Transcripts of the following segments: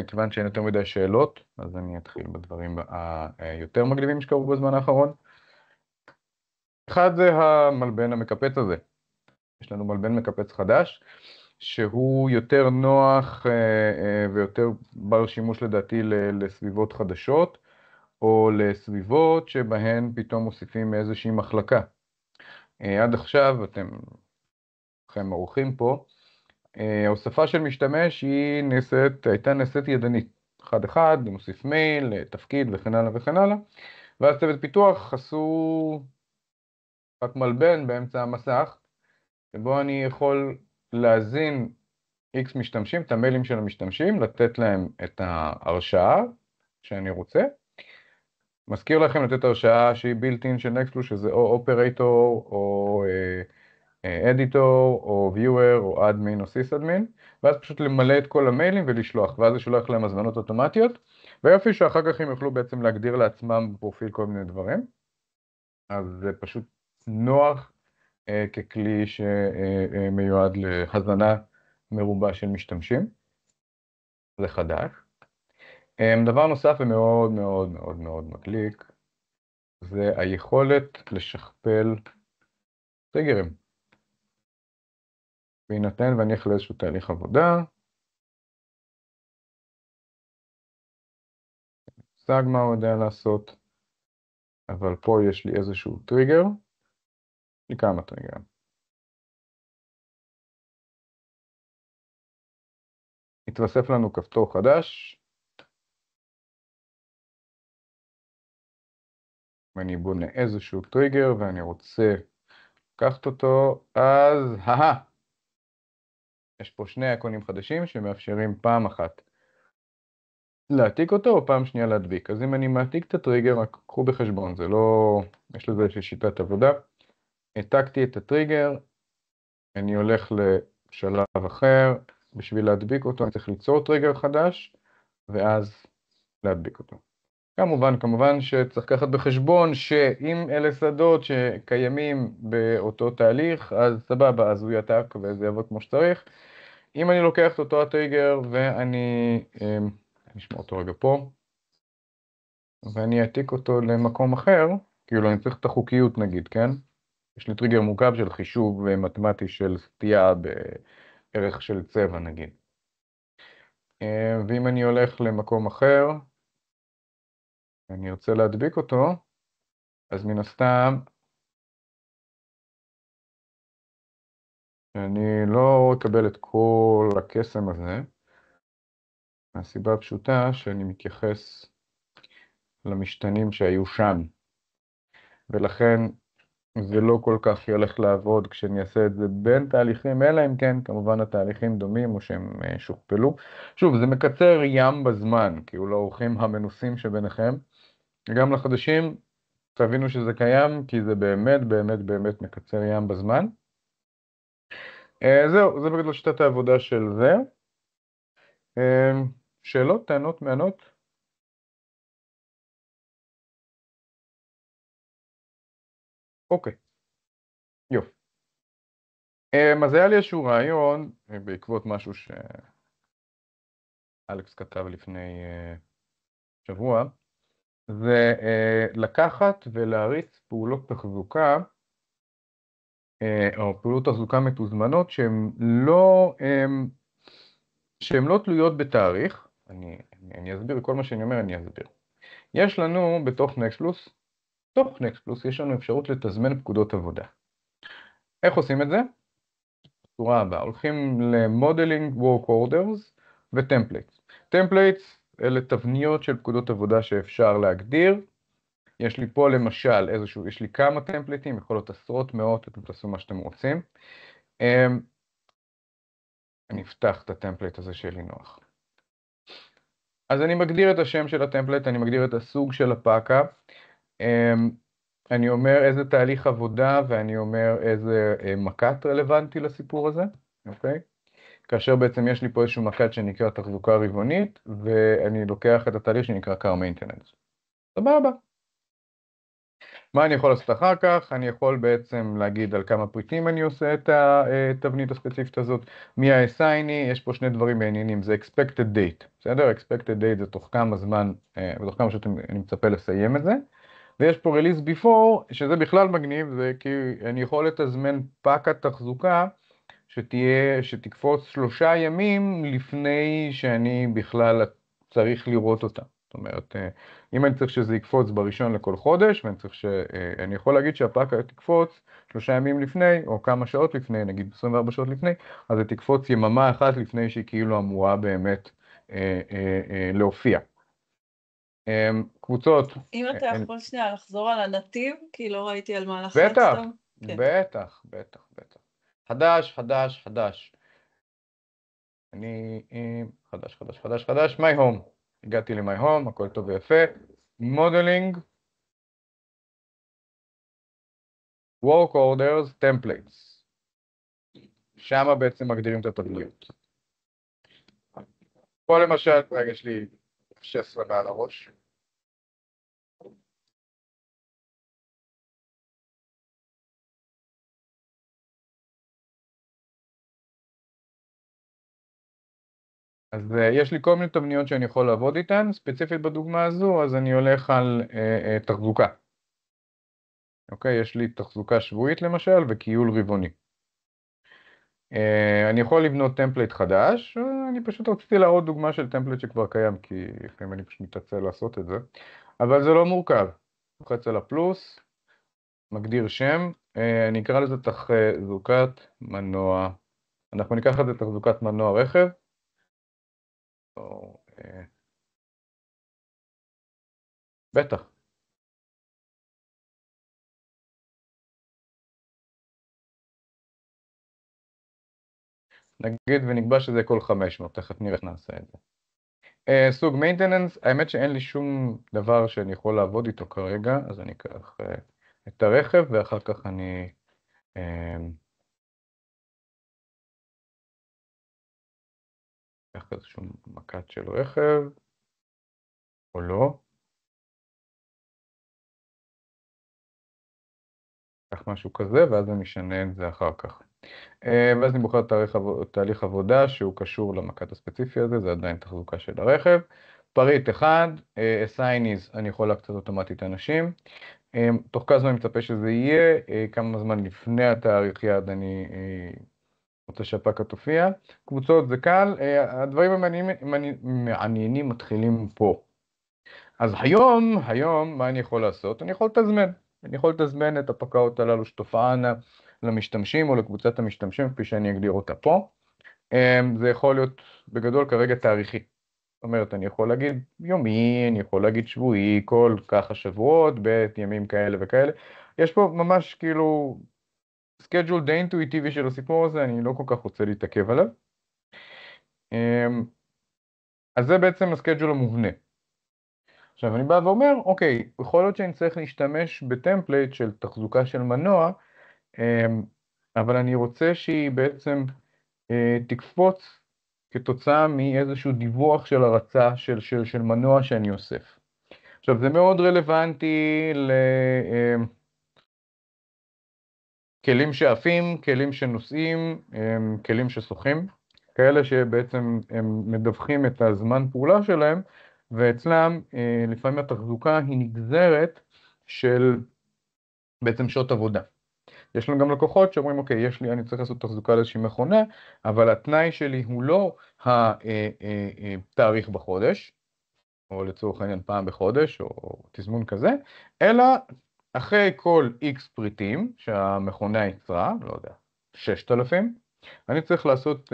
כיוון שאין יותר מדי שאלות, אז אני אתחיל בדברים היותר מגניבים שקרו בזמן האחרון. אחד זה המלבן המקפץ הזה. יש לנו מלבן מקפץ חדש, שהוא יותר נוח ויותר בר שימוש לדעתי לסביבות חדשות, או לסביבות שבהן פתאום מוסיפים איזושהי מחלקה. עד עכשיו, אתם ערוכים פה, ההוספה של משתמש הייתה נעשית ידנית, אחד, מוסיף מייל, תפקיד וכן הלאה וכן הלאה, ואז צוות פיתוח עשו רק מלבן באמצע המסך, שבו אני יכול להזין X משתמשים, את המיילים של המשתמשים, לתת להם את ההרשאה שאני רוצה. מזכיר לכם לתת הרשאה שהיא built-in של Nextflow, שזה או אופרטור, או אדיטור, או viewer, או admin, או sysadmin, ואז פשוט למלא את כל המיילים ולשלוח, ואז זה שולח להם הזמנות אוטומטיות, ויופי שאחר כך הם יוכלו בעצם להגדיר לעצמם בפרופיל כל מיני דברים. אז זה פשוט נוח ככלי שמיועד להזנה מרובה של משתמשים. זה חדש. דבר נוסף ומאוד מאוד מאוד מאוד מדליק, זה היכולת לשכפל טריגרים. בהינתן ואני אכלה איזשהו תהליך עבודה, מושג מה הוא יודע לעשות, אבל פה יש לי איזשהו טריגר, יש לי כמה טריגרים. התווסף לנו כפתור חדש, ואני בונה איזשהו טריגר ואני רוצה לקחת אותו, אז יש פה שני אייקונים חדשים שמאפשרים פעם אחת להעתיק אותו או פעם שנייה להדביק. אז אם אני מעתיק את הטריגר, רק קחו בחשבון, זה לא, יש לזה איזושהי שיטת עבודה. העתקתי את הטריגר, אני הולך לשלב אחר, בשביל להדביק אותו אני צריך ליצור טריגר חדש, ואז להדביק אותו. כמובן שצריך לקחת בחשבון שאם אלה שדות שקיימים באותו תהליך, אז סבבה, אז הוא יעתק וזה יעבוד כמו שצריך. אם אני לוקח את אותו הטריגר ואני אשמור אותו רגע פה, ואני אעתיק אותו למקום אחר, כאילו אני צריך את החוקיות נגיד, כן? יש לי טריגר מורכב של חישוב מתמטי של סטייה בערך של צבע נגיד. ואם אני הולך למקום אחר, אני ארצה להדביק אותו, אז מן הסתם, אני לא אקבל את כל הקסם הזה, מהסיבה הפשוטה שאני מתייחס למשתנים שהיו שם, ולכן זה לא כל כך הולך לעבוד כשאני אעשה את זה בין תהליכים, אלא אם כן כמובן התהליכים דומים או שהם שוכפלו. שוב, זה מקצר ים בזמן, כאילו לאורחים המנוסים שביניכם, וגם לחדשים, תבינו שזה קיים, כי זה באמת באמת באמת מקצר ים בזמן. זהו, זה בגלל שיטת העבודה של זה. שאלות, טענות, מענות? אוקיי, יופי. אז היה לי איזשהו רעיון, בעקבות משהו שאלכס כתב לפני שבוע, זה לקחת ולהריץ פעולות תחזוקה, או פעולות תחזוקה מתוזמנות שהן לא תלויות בתאריך. אני אסביר, כל מה שאני אומר אני אסביר. יש לנו בתוך Nextflow יש לנו אפשרות לתזמן פקודות עבודה. איך עושים את זה? בצורה הבאה, הולכים ל-Modeling Work Orders ו-Templates. Templates אלה תבניות של פקודות עבודה שאפשר להגדיר. יש לי פה למשל יש לי כמה טמפליטים, יכול להיות עשרות, מאות, אתם תעשו מה שאתם רוצים. אני אפתח את הטמפליט הזה שלי נוח. אז אני מגדיר את השם של הטמפליט, אני מגדיר את הסוג של הפאקה, אני אומר איזה תהליך עבודה ואני אומר איזה מקט רלוונטי לסיפור הזה, אוקיי? כאשר בעצם יש לי פה איזשהו מקט שנקרא תחזוקה רבעונית, ואני לוקח את התהליך שנקרא car maintenance. סבבה. מה אני יכול לעשות אחר כך? אני יכול בעצם להגיד על כמה פריטים אני עושה את התבנית הספציפית הזאת, מי ה-assigny, יש פה שני דברים מעניינים, זה expected date, בסדר? expected date זה תוך כמה זמן, בתוך כמה שעות אני מצפה לסיים את זה, ויש פה release before, שזה בכלל מגניב, זה כי אני יכול לתזמן פאקת תחזוקה שתקפוץ 3 ימים לפני שאני בכלל צריך לראות אותה. זאת אומרת, אם אני צריך שזה יקפוץ בראשון לכל חודש, אני יכול להגיד שהפאקה תקפוץ 3 ימים לפני, או כמה שעות לפני, נגיד 24 שעות לפני, אז היא תקפוץ יממה אחת לפני שהיא כאילו אמורה באמת להופיע. קבוצות... אם אתה יכול שנייה לחזור על הנתיב, כי לא ראיתי על מה לחצת. בטח, כן. בטח, בטח, בטח. חדש, חדש, חדש. חדש, חדש, חדש, חדש, my home. הגעתי ל-my home, הכל טוב ויפה. modeling, work orders, templates. שם בעצם מגדירים את התבניות. פה למשל, רגע, יש לי 16 מעל הראש. אז יש לי כל מיני תבניות שאני יכול לעבוד איתן, ספציפית בדוגמה הזו, אז אני הולך על תחזוקה. אוקיי, יש לי תחזוקה שבועית למשל, וכיול רבעוני. אני יכול לבנות טמפלייט חדש, אני פשוט רציתי להראות דוגמה של טמפלייט שכבר קיים, כי לפעמים אני פשוט מתעצל לעשות את זה, אבל זה לא מורכב. לוחץ על הפלוס, מגדיר שם, אני אקרא לזה תחזוקת מנוע. אנחנו ניקח את זה תחזוקת מנוע רכב. בטח. נגיד ונקבע שזה כל 500, תכף נראה איך נעשה את זה. סוג maintenance, האמת שאין לי שום דבר שאני יכול לעבוד איתו כרגע, אז אני אקח את הרכב ואחר כך אני אקח איזשהו מקט של רכב, או לא. אקח משהו כזה, ואז אני אשנה את זה אחר כך. ואז אני בוחר תהליך עבודה שהוא קשור למקט הספציפי הזה, זה עדיין תחזוקה של הרכב. פריט אחד, assignees, אני יכול להקצות אוטומטית אנשים. תוך כמה זמן אני מצפה שזה יהיה, כמה זמן לפני התאריך יעד אני רוצה שהפאקה תופיע. קבוצות זה קל, הדברים המעניינים מתחילים פה. אז היום, מה אני יכול לעשות? אני יכול לתזמן. אני יכול לתזמן את הפקעות הללו שתופענה למשתמשים או לקבוצת המשתמשים, כפי שאני אגדיר אותה פה. זה יכול להיות בגדול כרגע תאריכי. זאת אומרת, אני יכול להגיד יומי, אני יכול להגיד שבועי, כל ככה שבועות, בימים כאלה וכאלה. יש פה ממש כאילו סקייג'ול די אינטואיטיבי של הסיפור הזה, אני לא כל כך רוצה להתעכב עליו. אז זה בעצם הסקייג'ול המובנה. עכשיו אני בא ואומר, אוקיי, יכול להיות שאני צריך להשתמש בטמפלייט של תחזוקה של מנוע, אבל אני רוצה שהיא בעצם תקפוץ כתוצאה מאיזשהו דיווח של הרצה של מנוע שאני אוסף. עכשיו זה מאוד רלוונטי לכלים שעפים, כלים שנוסעים, כלים ששוחים, כאלה שבעצם הם מדווחים את הזמן פעולה שלהם, ואצלם לפעמים התחזוקה היא נגזרת של בעצם שעות עבודה. יש לנו גם לקוחות שאומרים, אוקיי, אני צריך לעשות תחזוקה לאיזושהי מכונה, אבל התנאי שלי הוא לא התאריך בחודש, או לצורך העניין פעם בחודש, או תזמון כזה, אלא אחרי כל X פריטים שהמכונה יצרה, לא יודע, 6,000, אני צריך לעשות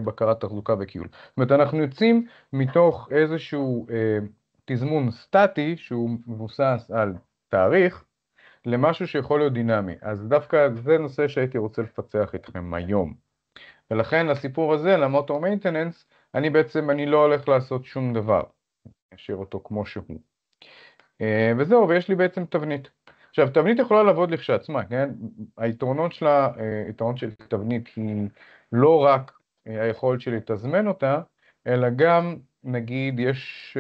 בקרת תחזוקה וקיול. זאת אומרת, אנחנו יוצאים מתוך איזשהו תזמון סטטי שהוא מבוסס על תאריך, למשהו שיכול להיות דינמי. אז דווקא זה נושא שהייתי רוצה לפצח איתכם היום. ולכן הסיפור הזה, למוטו מיינטננס, אני לא הולך לעשות שום דבר. אשאיר אותו כמו שהוא. וזהו, ויש לי בעצם תבנית. עכשיו, תבנית יכולה לעבוד לכשעצמה, כן? היתרון של תבנית היא לא רק היכולת שלי לתזמן אותה, אלא גם, נגיד, יש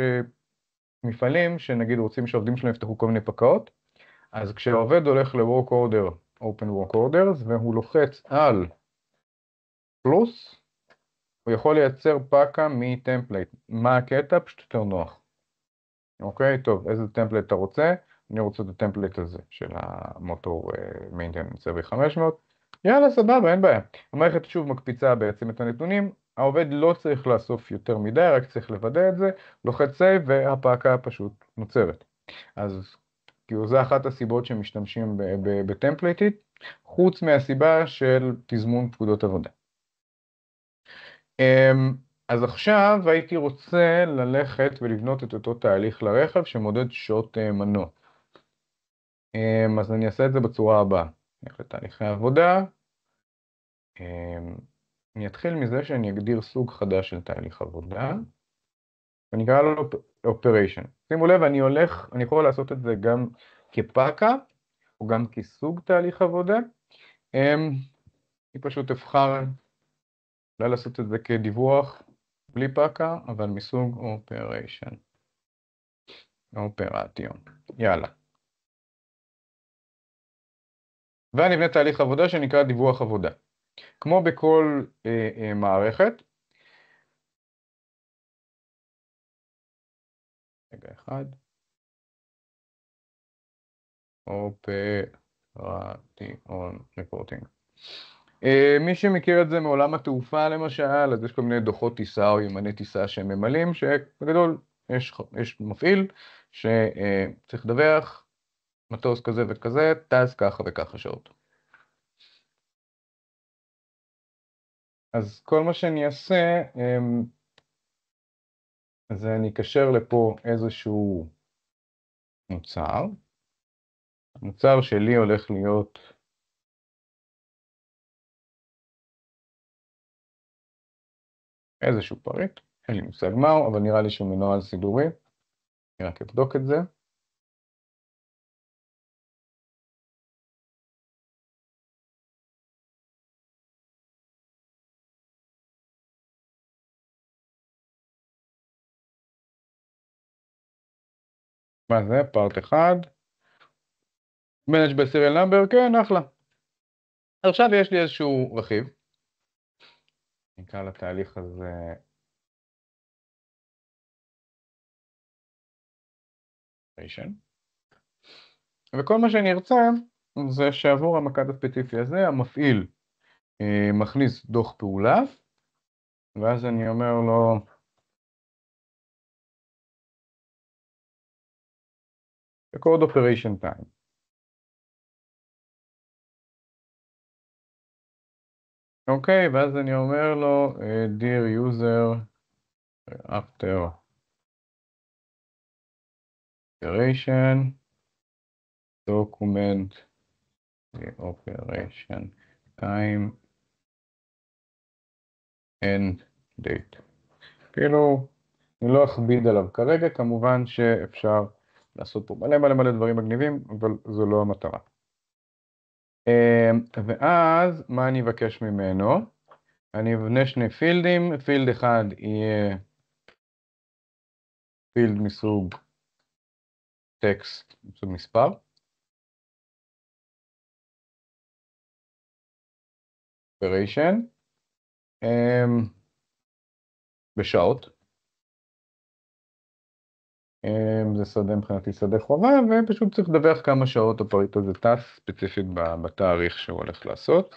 מפעלים שנגיד רוצים שהעובדים שלהם יפתחו כל מיני פקעות, אז כשהעובד הולך ל-Work Order, Open Work Orders, והוא לוחץ על פלוס, הוא יכול לייצר פאקה מטמפלייט. מה הקטע? פשוט יותר נוח. אוקיי, טוב, איזה טמפלייט אתה רוצה? אני רוצה את הטמפלייט הזה של המוטור maintenance V500. יאללה, סבבה, אין בעיה. המערכת שוב מקפיצה בעצם את הנתונים, העובד לא צריך לאסוף יותר מדי, רק צריך לוודא את זה, לוחץ save והפאקה פשוט נוצרת. אז כאילו זה אחת הסיבות שמשתמשים בטמפלייטית, חוץ מהסיבה של תזמון פקודות עבודה. אז עכשיו הייתי רוצה ללכת ולבנות את אותו תהליך לרכב שמודד שעות מנוע. אז אני אעשה את זה בצורה הבאה. נלך לתהליכי עבודה. אני אתחיל מזה שאני אגדיר סוג חדש של תהליך עבודה. ואני אקרא לו Operation. שימו לב, אני יכול לעשות את זה גם כפאקה, או גם כסוג תהליך עבודה. אני פשוט אבחר אולי לעשות את זה כדיווח בלי פאקה, אבל מסוג Operation. אופרטיון. יאללה. ואני אבנה תהליך עבודה שנקרא דיווח עבודה. כמו בכל מערכת, רגע אחד, אופרטיון ריפורטינג. מי שמכיר את זה מעולם התעופה למשל, אז יש כל מיני דוחות טיסה או ימני טיסה שהם ממלאים, שבגדול יש מפעיל שצריך לדווח, מטוס כזה וכזה, טס ככה וככה שעות. אז כל מה שאני אעשה, אז אני אקשר לפה איזשהו מוצר. המוצר שלי הולך להיות איזשהו פריט, אין לי מושג מהו, אבל נראה לי שהוא מנוהל סידורי. אני רק אבדוק את זה. מה זה? פארט אחד. Manage ב-serial number, כן, אחלה. עכשיו יש לי איזשהו רכיב. נקרא לתהליך הזה וכל מה שאני ארצה זה שעבור המקד הספציפי הזה המפעיל מכניס דוח פעולה, ואז אני אומר לו record operation time. אוקיי, ואז אני אומר לו dear user after operation document the operation time and date. כאילו אני לא אכביד עליו כרגע, כמובן שאפשר לעשות פה מלא דברים מגניבים, אבל זו לא המטרה. ואז מה אני אבקש ממנו? אני אבנה שני פילדים, פילד אחד יהיה פילד מסוג טקסט, מסוג מספר. operation בשעות. זה שדה מבחינתי שדה חובה, ופשוט צריך לדווח כמה שעות הפריט הזה טס, ספציפית בתאריך שהוא הולך לעשות.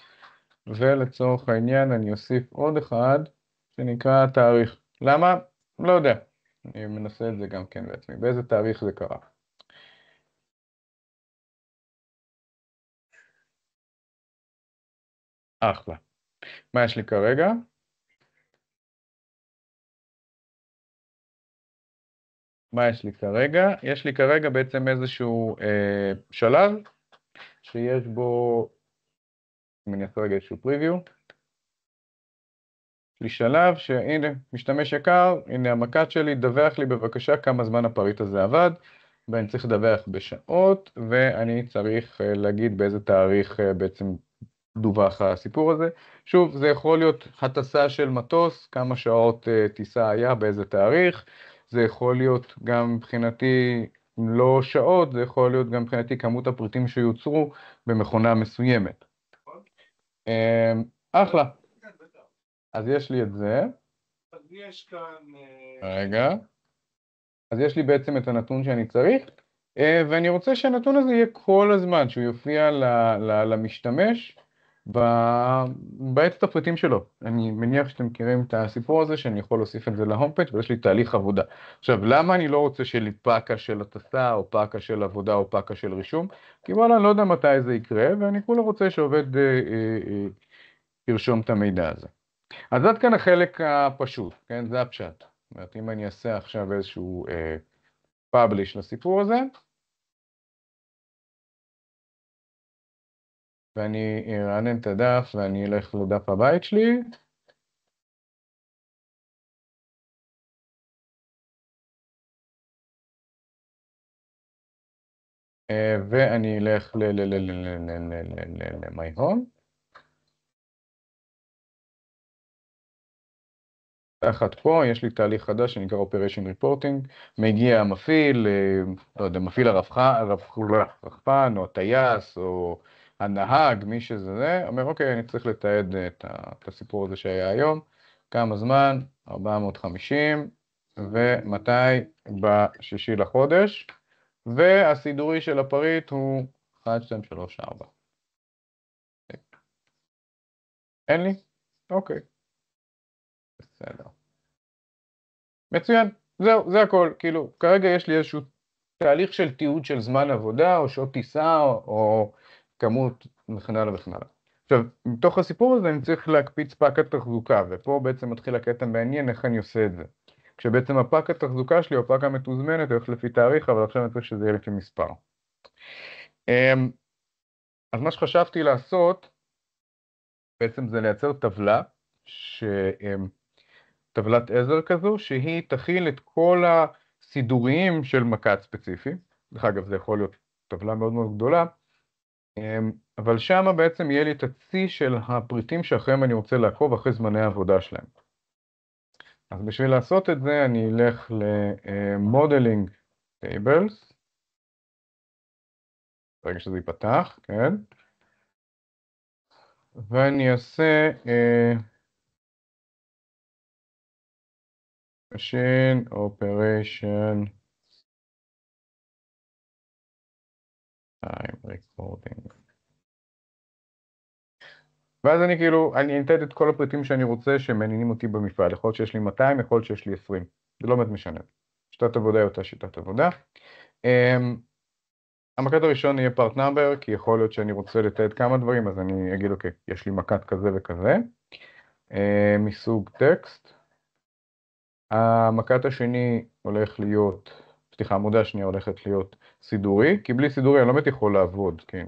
ולצורך העניין אני אוסיף עוד אחד שנקרא תאריך. למה? לא יודע. אני מנסה את זה גם כן בעצמי. באיזה תאריך זה קרה? אחלה. מה יש לי כרגע? מה יש לי כרגע? יש לי כרגע בעצם איזשהו שלב שיש בו, אם אני אעשה רגע איזשהו פריוויו, יש לי שלב שהנה, משתמש יקר, הנה המקד שלי, דווח לי בבקשה כמה זמן הפריט הזה עבד, ואני צריך לדווח בשעות, ואני צריך להגיד באיזה תאריך בעצם דווח הסיפור הזה. שוב, זה יכול להיות הטסה של מטוס, כמה שעות טיסה היה, באיזה תאריך, זה יכול להיות גם מבחינתי לא שעות, זה יכול להיות גם מבחינתי כמות הפריטים שיוצרו במכונה מסוימת. אחלה. אז יש לי את זה. אז יש כאן... רגע. אז יש לי בעצם את הנתון שאני צריך, ואני רוצה שהנתון הזה יהיה כל הזמן, שהוא יופיע למשתמש בעצת הפריטים שלו. אני מניח שאתם מכירים את הסיפור הזה, שאני יכול להוסיף את זה להום פייג' ויש לי תהליך עבודה. עכשיו, למה אני לא רוצה שיהיה לי פאקה של הטסה, או פאקה של עבודה, או פאקה של רישום? כי וואלה, אני לא יודע מתי זה יקרה, ואני כולה רוצה שעובד ירשום את המידע הזה. אז עד כאן החלק הפשוט, כן? זה הפשט. זאת אומרת, אם אני אעשה עכשיו איזשהו פאבליש לסיפור הזה, ואני ארענן את הדף ואני אלך לדף הבית שלי, ואני אלך ל-My Home, תחת פה יש לי תהליך חדש שנקרא Operation Reporting, מגיע המפעיל, לא יודע, מפעיל הרחפן או הטייס או הנהג, מי שזה, אומר אוקיי, אני צריך לתעד את הסיפור הזה שהיה היום, כמה זמן? 450, ומתי? בשישי לחודש, והסידורי של הפריט הוא 1, 2, 3, 4. אין לי? אוקיי. בסדר. מצוין, זהו, זה הכל. כאילו, כרגע יש לי איזשהו תהליך של תיעוד של זמן עבודה, או שעות טיסה, או כמות, וכן הלאה וכן הלאה. עכשיו, מתוך הסיפור הזה אני צריך להקפיץ פאקת תחזוקה, ופה בעצם מתחיל הקטע מעניין איך אני עושה את זה. כשבעצם הפאקת תחזוקה שלי, או פאקה מתוזמנת, הולכת לפי תאריך, אבל עכשיו אני צריך שזה יהיה לפי מספר. אז מה שחשבתי לעשות, בעצם זה לייצר טבלה, טבלת עזר כזו, שהיא תכיל את כל הסידוריים של מכת ספציפי. דרך אגב, זה יכול להיות טבלה מאוד מאוד גדולה, אבל שם בעצם יהיה לי את הצי של הפריטים שאחריהם אני רוצה לעקוב אחרי זמני העבודה שלהם. אז בשביל לעשות את זה אני אלך ל-Modeling Tables, ברגע שזה ייפתח, כן? ואני אעשה Machine Operation Time Recording. ואז אני כאילו, אני אנתד את כל הפריטים שאני רוצה שמעניינים אותי במפעל. יכול להיות שיש לי 200, יכול להיות שיש לי 20. זה לא באמת משנה. שיטת עבודה היא אותה שיטת עבודה. המקד הראשון יהיה part number, כי יכול להיות שאני רוצה לתעד כמה דברים, אז אני אגיד, אוקיי, יש לי מקד כזה וכזה. מסוג טקסט. המקד השני הולך להיות, סליחה, העמודה השנייה הולכת להיות סידורי, כי בלי סידורי אני לא באמת יכול לעבוד, כן?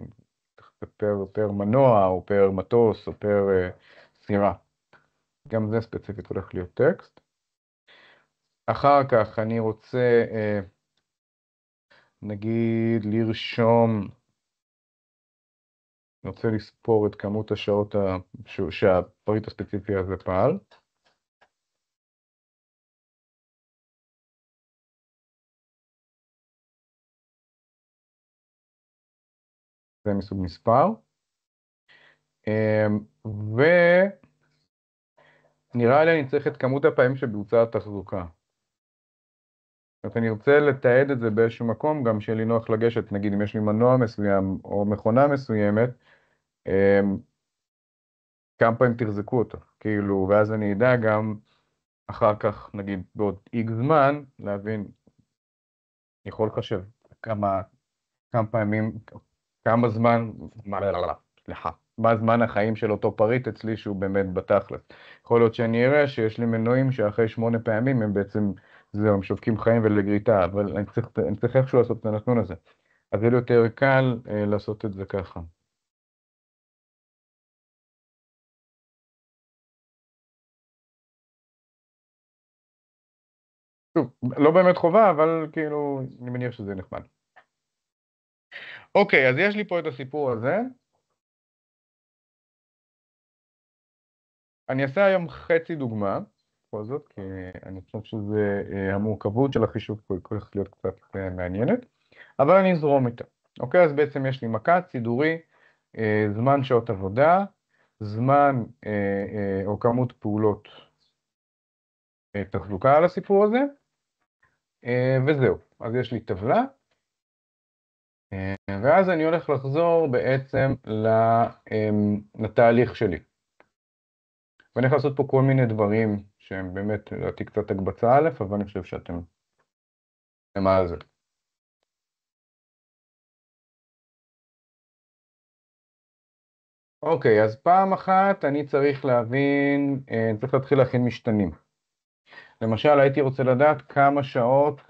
פר מנוע, או פר מטוס, או פר סירה. גם זה ספציפית הולך להיות טקסט. אחר כך אני רוצה, נגיד, לרשום, אני רוצה לספור את כמות השעות שהפריט הספציפי הזה פעל. זה מסוג מספר. ונראה לי אני צריך את כמות הפעמים שבוצעה התחזוקה. זאת אומרת, אני רוצה לתעד את זה באיזשהו מקום, גם שיהיה לי נוח לגשת, נגיד אם יש לי מנוע מסוים או מכונה מסוימת, כמה פעמים תחזקו אותו, כאילו, ואז אני אדע גם אחר כך, נגיד, בעוד X זמן, להבין, אני יכול לחשב כמה פעמים, כמה זמן, סליחה, מה זמן החיים של אותו פריט אצלי שהוא באמת בתכלס. יכול להיות שאני אראה שיש לי מנועים שאחרי 8 פעמים הם בעצם, זהו, הם שובקים חיים ולגריטה, אבל אני צריך איכשהו לעשות את הנתון הזה. אז זה יותר קל לעשות את זה ככה. שוב, לא באמת חובה, אבל כאילו, אני מניח שזה נחמד. אוקיי, אז יש לי פה את הסיפור הזה. אני אעשה היום חצי דוגמה, בכל זאת, כי אני חושב שזה המורכבות של החישוב פה הולכת להיות קצת מעניינת. אבל אני אזרום איתה. אוקיי, אז בעצם יש לי מקץ סידורי, זמן שעות עבודה, זמן או כמות פעולות תחזוקה על הסיפור הזה, וזהו. אז יש לי טבלה, ואז אני הולך לחזור בעצם לתהליך שלי. ואני הולך לעשות פה כל מיני דברים שהם באמת, לדעתי קצת הקבצה א', אבל אני חושב שאתם מה על זה. אוקיי, אז פעם אחת אני צריך להבין, צריך להתחיל להכין משתנים. למשל, הייתי רוצה לדעת כמה שעות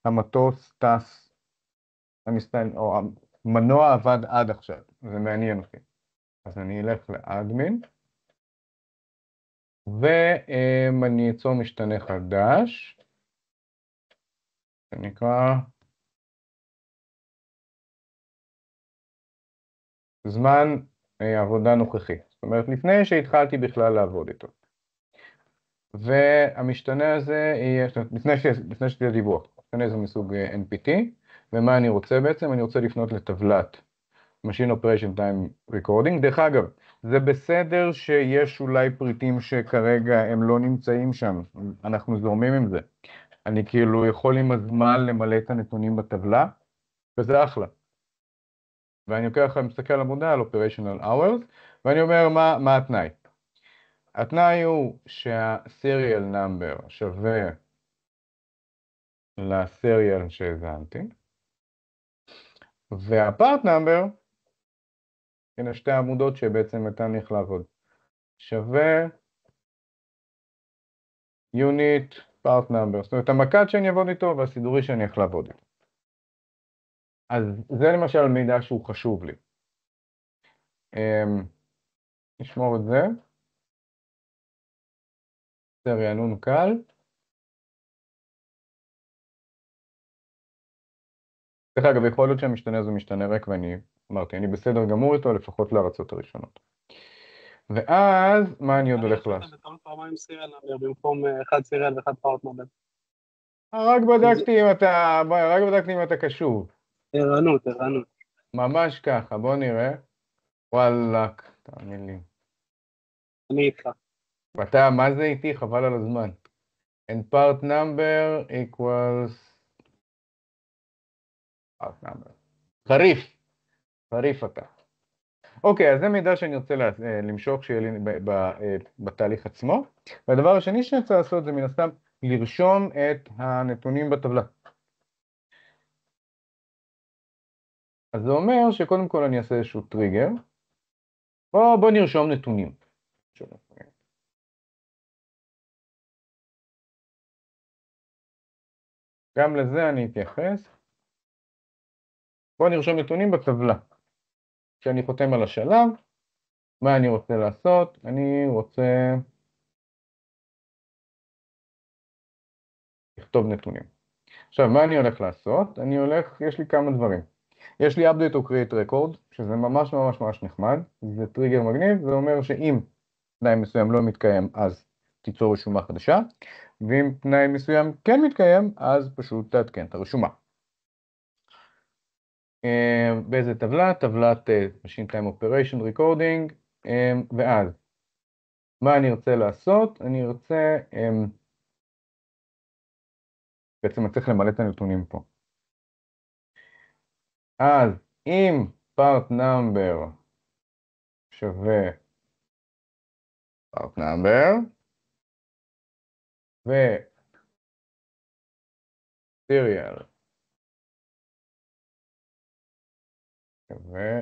המטוס טס, או המנוע עבד עד עכשיו, זה מעניין אותי. אז אני אלך לאדמין, ואני אצור משתנה חדש, שנקרא זמן עבודה נוכחי. זאת אומרת, לפני שהתחלתי בכלל לעבוד איתו. והמשתנה הזה יהיה, לפני שתהיה דיווח, המשתנה זה מסוג NPT, ומה אני רוצה בעצם? אני רוצה לפנות לטבלת Machine Operation Time Recording. דרך אגב, זה בסדר שיש אולי פריטים שכרגע הם לא נמצאים שם, אנחנו זורמים עם זה. אני כאילו יכול עם הזמן למלא את הנתונים בטבלה, וזה אחלה. ואני לוקח, מסתכל על עמודה על Operational Hours, ואני אומר מה התנאי. התנאי הוא שה-serial number שווה ל-serial שהזנתי, וה-part number, הנה שתי עמודות שבעצם נתן איך לעבוד, שווה unit part number, זאת אומרת המקד שאני אעבוד איתו והסידורי שאני איך לעבוד איתו. אז זה למשל מידע שהוא חשוב לי. נשמור את זה. רענון קל. דרך אגב, יכול להיות שהמשתנה הזה משתנה רק, ואני אמרתי, אני בסדר גמור איתו, לפחות לארצות הראשונות. ואז, מה אני עוד הולך לעשות? פעמיים סיריאל נאמר, במקום אחד סיריאל ואחד פארט נאמר. רק בדקתי אם אתה קשוב. ערנות. ממש ככה, בוא נראה. וואלק, תאמין לי. אני איתך. ואתה, מה זה איתי? חבל על הזמן. And part number equals part number. חריף אתה. אוקיי, אז זה מידע שאני רוצה למשוך שיהיה לי בתהליך עצמו. והדבר השני שאני רוצה לעשות זה מן הסתם לרשום את הנתונים בטבלה. אז זה אומר שקודם כל אני אעשה איזשהו טריגר. בוא נרשום נתונים. גם לזה אני אתייחס. בוא נרשום נתונים בטבלה. כשאני חותם על השלב, מה אני רוצה לעשות? אני רוצה לכתוב נתונים. עכשיו, מה אני הולך לעשות? יש לי כמה דברים. יש לי update או create record, שזה ממש ממש ממש נחמד. זה טריגר מגניב, זה אומר שאם תנאי מסוים לא מתקיים, אז תיצור רשומה חדשה, ואם תנאי מסוים כן מתקיים, אז פשוט תעדכן את הרשומה. באיזה טבלה? טבלת Machine Time Operation Recording, ואז מה אני רוצה לעשות? אני רוצה, בעצם אני צריך למלא את הנתונים פה. אז אם part number שווה part number ו serial שווה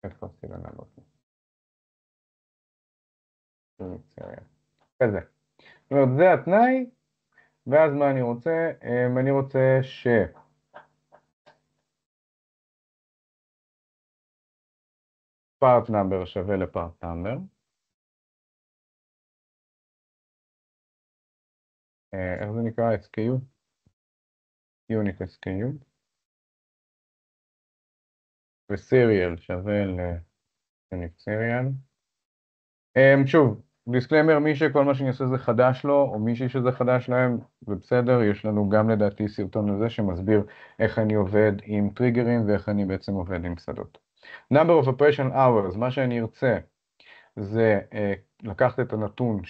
איפה עשינו לעלות? כזה. זאת אומרת, זה התנאי, ואז מה אני רוצה? אני רוצה ש part number שווה לפart number. איך זה נקרא? SKU? unit SKU. ו-serial שווה ל-unit serial. שוב, דיסקליימר, מי שכל מה שאני עושה זה חדש לו, או מישהי שזה חדש להם, זה בסדר, יש לנו גם לדעתי סרטון לזה שמסביר איך אני עובד עם טריגרים ואיך אני בעצם עובד עם שדות. number of operation hours, מה שאני ארצה זה לקחת את הנתון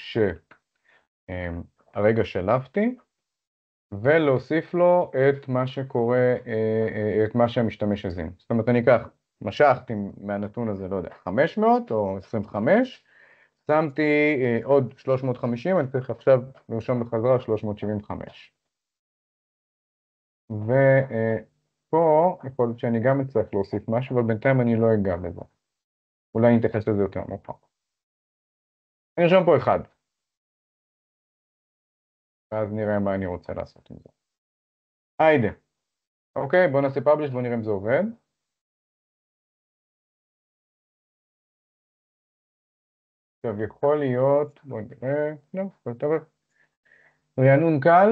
שהרגע שלפתי, ולהוסיף לו את מה שקורה, את מה שהמשתמש הזין. זאת אומרת, אני אקח, משכתי מהנתון הזה, לא יודע, 500 או 25, שמתי עוד 350, אני צריך עכשיו לרשום בחזרה 375. ופה יכול להיות שאני גם אצטרך להוסיף משהו, אבל בינתיים אני לא אגע בזה. אולי אני אתייחס לזה יותר מאוחר. אני ארשום פה 1. ואז נראה מה אני רוצה לעשות עם זה. היידה. אוקיי, בואו נעשה פאבליש, בואו נראה אם זה עובד. עכשיו יכול להיות, בואו נראה, לא, הכל טוב. רענון קל.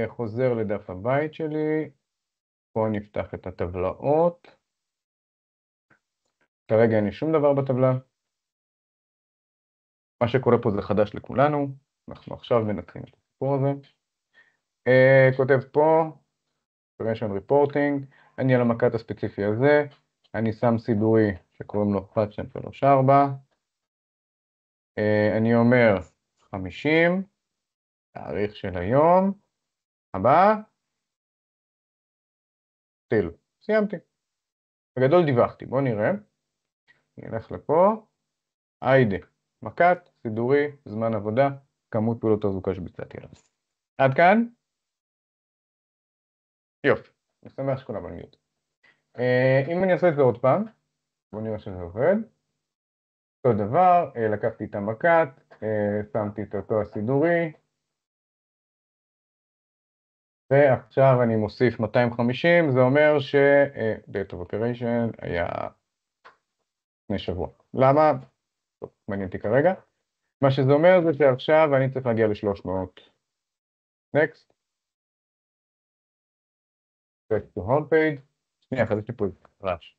חוזר לדף הבית שלי. פה נפתח את הטבלאות. כרגע אין לי שום דבר בטבלה. מה שקורה פה זה חדש לכולנו. אנחנו עכשיו מנתחים את הסיפור הזה. כותב פה, Operation Reporting, אני על המקט הספציפי הזה, אני שם סידורי שקוראים לו 1, 2, 3, 4. אני אומר 50, תאריך של היום, הבא, תל, סיימתי. בגדול דיווחתי, בואו נראה. אני אלך לפה, היידה, מקט, סידורי, זמן עבודה, כמות פעולות תחזוקה שביצעתי עליו. עד כאן? יופי, אני שמח שכולם באנגלית. אם אני אעשה את זה עוד פעם, בואו נראה שזה עובד. אותו דבר, לקחתי את המקט, שמתי את אותו הסידורי, ועכשיו אני מוסיף 250, זה אומר ש date of operation היה לפני שבוע. למה? טוב, מעניין אותי כרגע. מה שזה אומר זה שעכשיו אני צריך להגיע ל-300. Next. Back to home page. שנייה, אחרי זה יש לי פה רעש.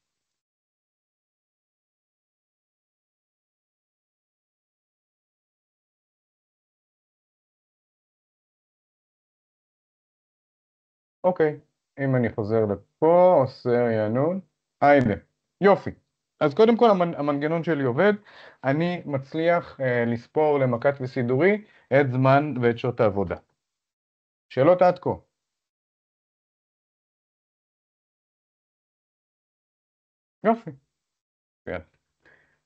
אוקיי, אם אני חוזר לפה, עושה רענון, היידה, יופי. אז קודם כל המנגנון שלי עובד, אני מצליח לספור למקט וסידורי את זמן ואת שעות העבודה. שאלות עד כה? יופי. כן.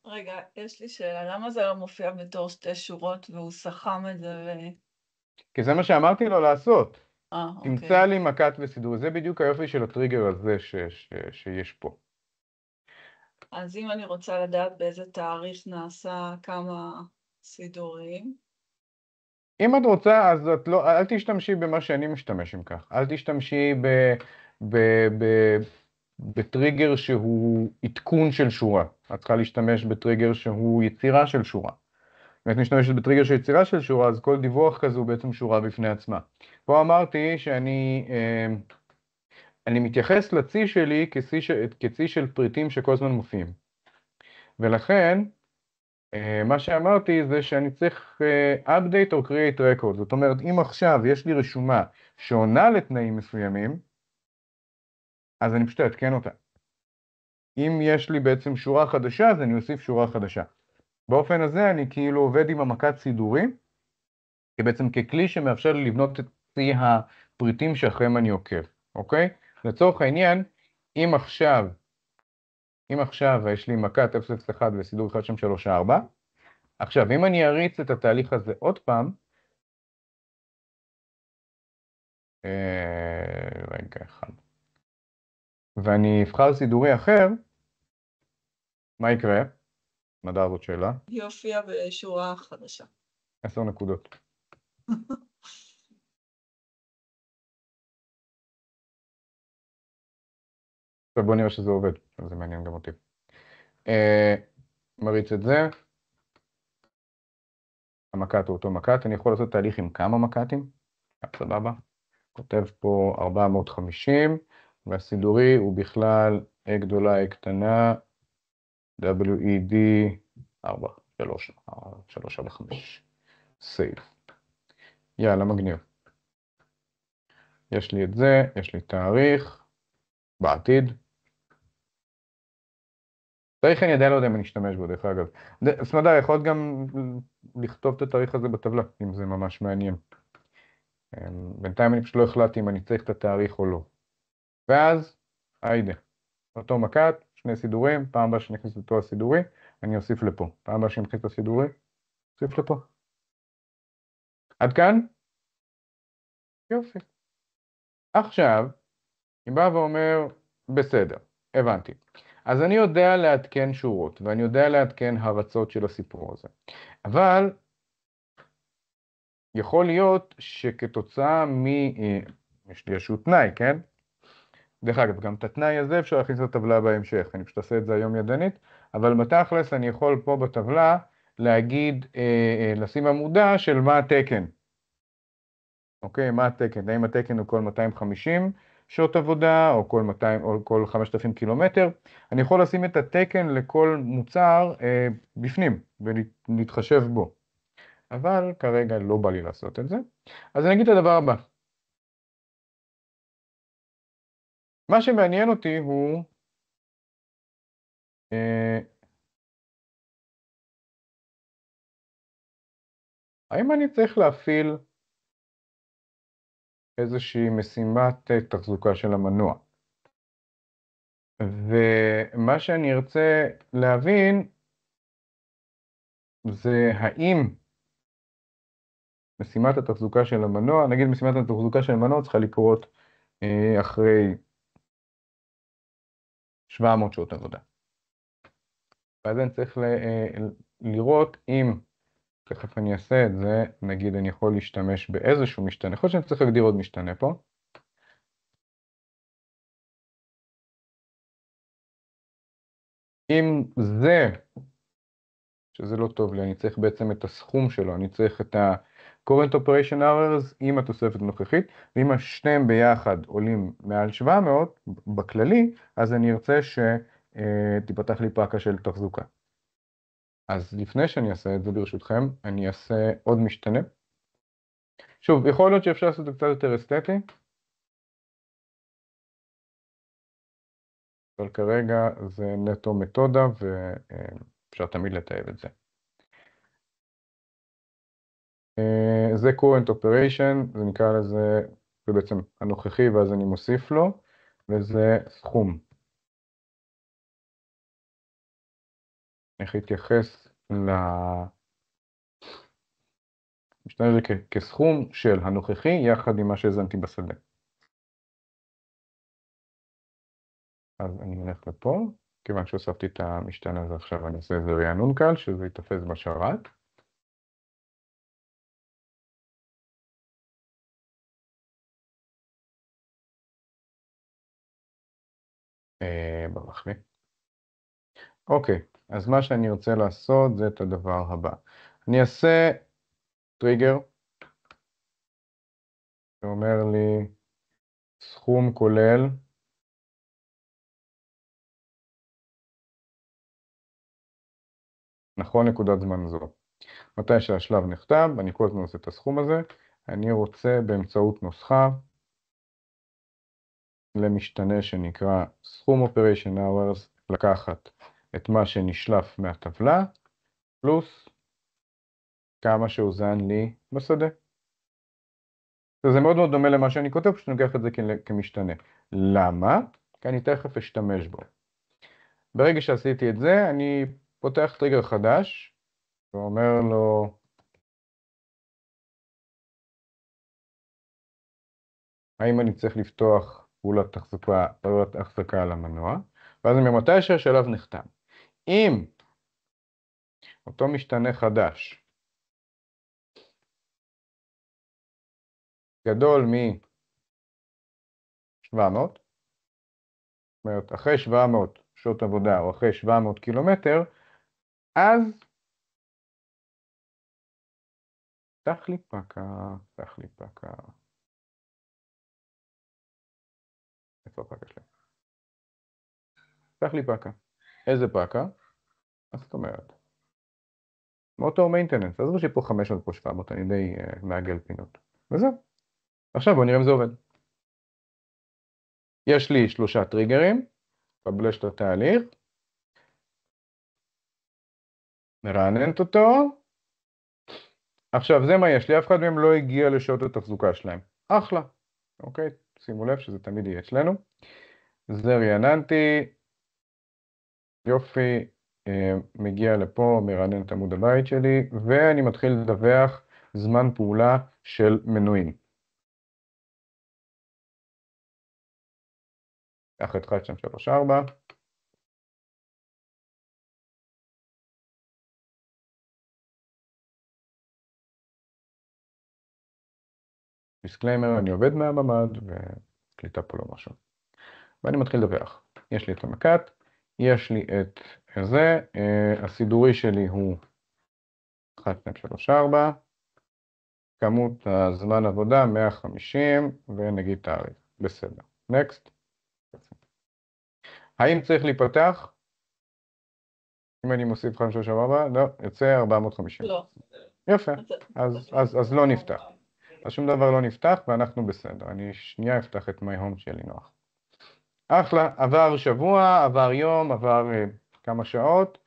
רגע, יש לי שאלה, למה זה לא מופיע בתור 2 שורות והוא סכם את זה כי זה מה שאמרתי לו לעשות. אוקיי. תמצא לי מקט וסידורי, זה בדיוק היופי של הטריגר הזה שיש פה. אז אם אני רוצה לדעת באיזה תאריך נעשה כמה סידורים, אם את רוצה, אז את לא, אל תשתמשי במה שאני משתמש עם כך. אל תשתמשי ב, ב, בטריגר שהוא עדכון של שורה. את צריכה להשתמש בטריגר שהוא יצירה של שורה. אם את משתמשת בטריגר של יצירה של שורה, אז כל דיווח כזה הוא בעצם שורה בפני עצמה. פה אמרתי שאני מתייחס לצי שלי כצי של פריטים שכל הזמן מופיעים. ולכן, מה שאמרתי זה שאני צריך update or create record. זאת אומרת, אם עכשיו יש לי רשומה שעונה לתנאים מסוימים, אז אני פשוט אעדכן אותה. אם יש לי בעצם שורה חדשה, אז אני אוסיף שורה חדשה. באופן הזה אני כאילו עובד עם המקט סידורי, בעצם ככלי שמאפשר לי לבנות את צי הפריטים שאחריהם אני עוקב, אוקיי? לצורך העניין, אם עכשיו יש לי מקט 001 וסידור 1, 2, 3, 4, עכשיו, אם אני אריץ את התהליך הזה עוד פעם, רגע אחד, ואני אבחר סידורי אחר, מה יקרה? נדב, זאת שאלה. יופיע בשורה חדשה. 10 נקודות. עכשיו בוא נראה שזה עובד, זה מעניין גם אותי. מריץ את זה. המקט הוא אותו מקט, אני יכול לעשות תהליך עם כמה מקטים, סבבה. כותב פה 450, והסידורי הוא בכלל A גדולה, A קטנה, WED 4, 3, 3, 4, 5, סייב. יאללה, מגניב. יש לי את זה, יש לי תאריך, בעתיד. תאריך אני עדיין לא יודע אם אני אשתמש בו, דרך אגב. סמדר, יכול גם לכתוב את התאריך הזה בטבלה, אם זה ממש מעניין. בינתיים אני פשוט לא החלטתי אם אני צריך את התאריך או לא. ואז, היידה. אותו מקט, שני סידורים, פעם הבאה שאני אכניס אותו הסידורי, אני אוסיף לפה. פעם הבאה שאני אכניס את הסידורי, אוסיף לפה. עד כאן? יופי. עכשיו, אני בא ואומר, בסדר, הבנתי. אז אני יודע לעדכן שורות, ואני יודע לעדכן הרצות של הסיפור הזה. אבל יכול להיות שכתוצאה יש לי איזשהו תנאי, כן? דרך אגב, גם את התנאי הזה אפשר להכניס לטבלה בהמשך, אני פשוט אעשה את זה היום ידנית, אבל בתכלס אני יכול פה בטבלה להגיד, לשים עמודה של מה התקן. אוקיי, מה התקן? האם התקן הוא כל 250 שעות עבודה, או כל 5,000 קילומטר? אני יכול לשים את התקן לכל מוצר בפנים, ולהתחשב בו. אבל כרגע לא בא לי לעשות את זה. אז אני אגיד את הדבר הבא. מה שמעניין אותי הוא האם אני צריך להפעיל איזושהי משימת תחזוקה של המנוע. ומה שאני ארצה להבין זה האם משימת התחזוקה של המנוע, נגיד משימת התחזוקה של המנוע צריכה לקרות אחרי 700 שעות עבודה. ואז אני צריך לראות אם, תכף אני אעשה את זה, נגיד אני יכול להשתמש באיזשהו משתנה, יכול להיות שאני צריך להגדיר עוד משתנה פה. אם זה, שזה לא טוב לי, אני צריך בעצם את הסכום שלו, אני צריך את ה-current operation hours עם התוספת הנוכחית, ואם השניהם ביחד עולים מעל 700 בכללי, אז אני ארצה שתיפתח לי פאקה של תחזוקה. אז לפני שאני אעשה את זה ברשותכם, אני אעשה עוד משתנה. שוב, יכול להיות שאפשר לעשות את זה קצת יותר אסתטי, אבל כרגע זה נטו מתודה ואפשר תמיד לתאב את זה. זה current operation, זה נקרא לזה, זה בעצם הנוכחי ואז אני מוסיף לו, וזה סכום. איך להתייחס משתנה זה כסכום של הנוכחי יחד עם מה שהזנתי בשדה. אז אני הולך לפה, כיוון שהוספתי את המשתנה הזה עכשיו אני אעשה איזה רענון קל, שזה יתפס בשרת. ברח לי. אוקיי, אז מה שאני רוצה לעשות זה את הדבר הבא. אני אעשה טריגר, שאומר לי סכום כולל, נכון נקודת זמן זו. מתי שהשלב נכתב, אני כל הזמן עושה את הסכום הזה, אני רוצה באמצעות נוסחה למשתנה שנקרא סכום operation hours, לקחת את מה שנשלף מהטבלה, פלוס כמה שהוזן לי בשדה. זה מאוד מאוד דומה למה שאני כותב, פשוט ניקח את זה כמשתנה. למה? כי אני תכף אשתמש בו. ברגע שעשיתי את זה, אני פותח טריגר חדש, ואומר לו, האם אני צריך לפתוח פעולת החזקה על המנוע, ואז ממתי שהשלב נחתם. אם אותו משתנה חדש גדול מ-700, זאת אומרת, אחרי 700 שעות עבודה או אחרי 700 קילומטר, אז פתח לי פאקה. איפה הפאקה שלי? פתח לי פאקה. איזה פאקה? מה זאת אומרת? מוטור מיינטננס, עזבו שפה 500 פה 700, אני די מעגל פינות. וזהו. עכשיו בואו נראה אם זה עובד. יש לי 3 טריגרים, פבלש את התהליך, מרעננת אותו. עכשיו זה מה יש לי, אף אחד מהם לא הגיע לשעות התחזוקה שלהם. אחלה. אוקיי, שימו לב שזה תמיד יהיה אצלנו. זה רעננתי, יופי, מגיע לפה, מרענן את עמוד הבית שלי, ואני מתחיל לדווח זמן פעולה של מנויים. קח את 1, 2, 3, 4. דיסקליימר, אני עובד מהממ"ד, וקליטה פה לא משהו. ואני מתחיל לדווח. יש לי את המקט, יש לי את זה, הסידורי שלי הוא 1, 2, 3, 4, כמות הזמן עבודה 150, ונגיד תאריך. בסדר. נקסט. האם צריך להיפתח? אם אני מוסיף 5, 3, 4, לא, יוצא 450. לא. יפה, אז לא נפתח. אז שום דבר לא נפתח ואנחנו בסדר. אני שנייה אפתח את my home שלי נוח. אחלה, עבר שבוע, עבר יום, עבר כמה שעות.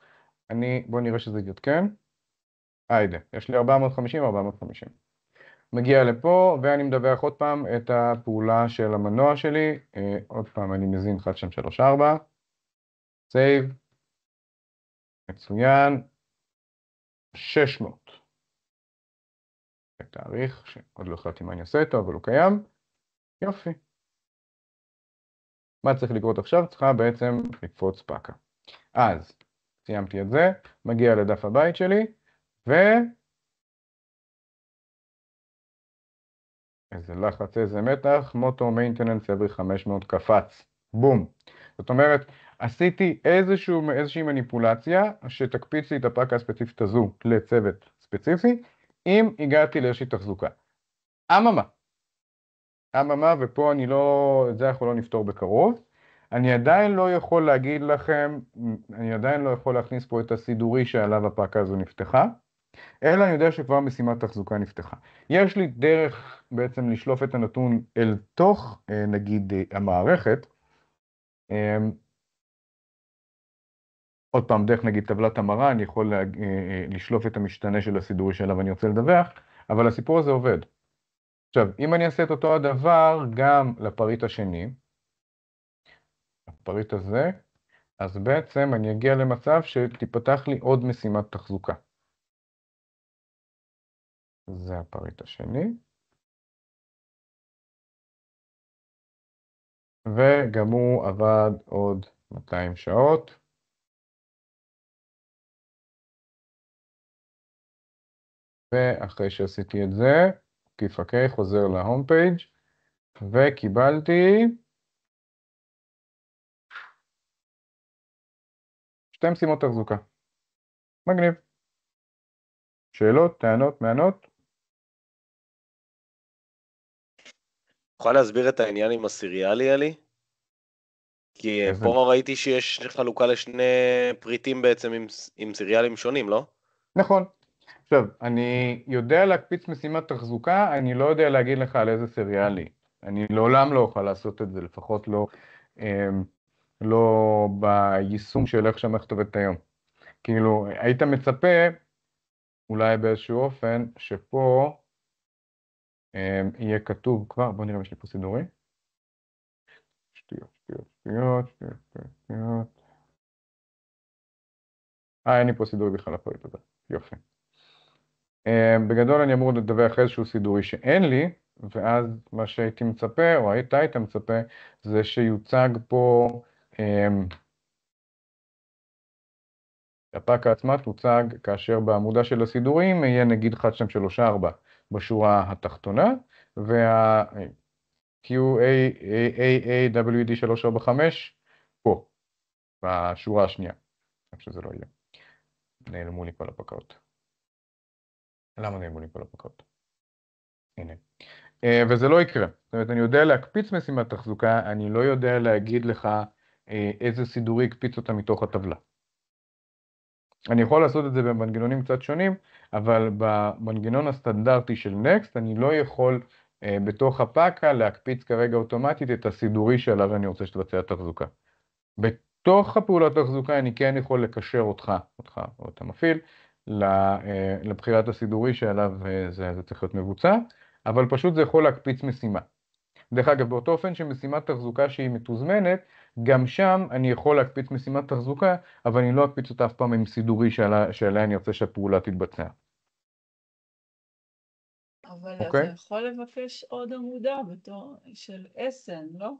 בואו נראה שזה יתעדכן. היידה, יש לי 450, 450. מגיע לפה ואני מדווח עוד פעם את הפעולה של המנוע שלי. עוד פעם אני מזין 1, 2, 3, 4. סייב. מצוין. 600. תאריך שעוד לא החלטתי מה אני עושה איתו, אבל הוא קיים. יופי. מה צריך לקרות עכשיו? צריכה בעצם לקפוץ פאקה. אז סיימתי את זה, מגיע לדף הבית שלי, איזה לחץ, איזה מתח, מוטור מיינטננס every 500 קפץ. בום. זאת אומרת, עשיתי איזושהי מניפולציה שתקפיץ לי את הפאקה הספציפית הזו לצוות ספציפי, אם הגעתי לאיזושהי תחזוקה. אממה, ופה את זה אנחנו לא נפתור בקרוב. אני עדיין לא יכול להגיד לכם, אני עדיין לא יכול להכניס פה את הסידורי שעליו הפאקה הזו נפתחה, אלא אני יודע שכבר משימת תחזוקה נפתחה. יש לי דרך בעצם לשלוף את הנתון אל תוך, נגיד, המערכת. עוד פעם, דרך נגיד טבלת המרה, אני יכול לשלוף את המשתנה של הסידורי שעליו אני רוצה לדווח, אבל הסיפור הזה עובד. עכשיו, אם אני אעשה את אותו הדבר גם לפריט השני, הפריט הזה, אז בעצם אני אגיע למצב שתיפתח לי עוד משימת תחזוקה. זה הפריט השני. וגם הוא עבד עוד 200 שעות. ואחרי שעשיתי את זה, כיפקי חוזר להום פייג' וקיבלתי 2 משימות תחזוקה. מגניב. שאלות, טענות, מענות? יכול להסביר את העניין עם הסריאלי, אלי? כי פה ראיתי שיש חלוקה לשני פריטים בעצם עם סריאלים שונים, לא? נכון. עכשיו, אני יודע להקפיץ משימת תחזוקה, אני לא יודע להגיד לך על איזה סריאלי. אני לעולם לא אוכל לעשות את זה, לפחות לא ביישום של איך שהמערכת עובדת היום. כאילו, היית מצפה, אולי באיזשהו אופן, שפה יהיה כתוב כבר, בוא נראה אם יש לי פה סידורי. שטויות. אין לי פה סידורי בכלל לפריט הזה, יופי. בגדול אני אמור לדווח איזשהו סידורי שאין לי, ואז מה שהייתי מצפה, או היית מצפה, זה שיוצג פה, הפאקה עצמה תוצג כאשר בעמודה של הסידורים יהיה נגיד 1, 2, 3, 4 בשורה התחתונה, וה QAAWD 345 פה, בשורה השנייה. רק שזה לא יהיה. נעלמו לי כל הפקות. למה נעלמו לי כל הפקות? הנה. וזה לא יקרה. זאת אומרת, אני יודע להקפיץ משימת תחזוקה, אני לא יודע להגיד לך איזה סידורי יקפיץ אותה מתוך הטבלה. אני יכול לעשות את זה במנגנונים קצת שונים, אבל במנגנון הסטנדרטי של Next, אני לא יכול בתוך הפאקה להקפיץ כרגע אוטומטית את הסידורי שעליו אני רוצה שתבצע תחזוקה. בתוך הפעולת תחזוקה אני כן יכול לקשר אותך או את המפעיל לבחירת הסידורי שעליו זה צריך להיות מבוצע, אבל פשוט זה יכול להקפיץ משימה. דרך אגב, באותו אופן שמשימת תחזוקה שהיא מתוזמנת, גם שם אני יכול להקפיץ משימת תחזוקה, אבל אני לא אקפיץ אותה אף פעם עם סידורי שעליה אני רוצה שהפעולה תתבצע. אבל אוקיי? אתה יכול לבקש עוד עמודה בתור של SN, לא?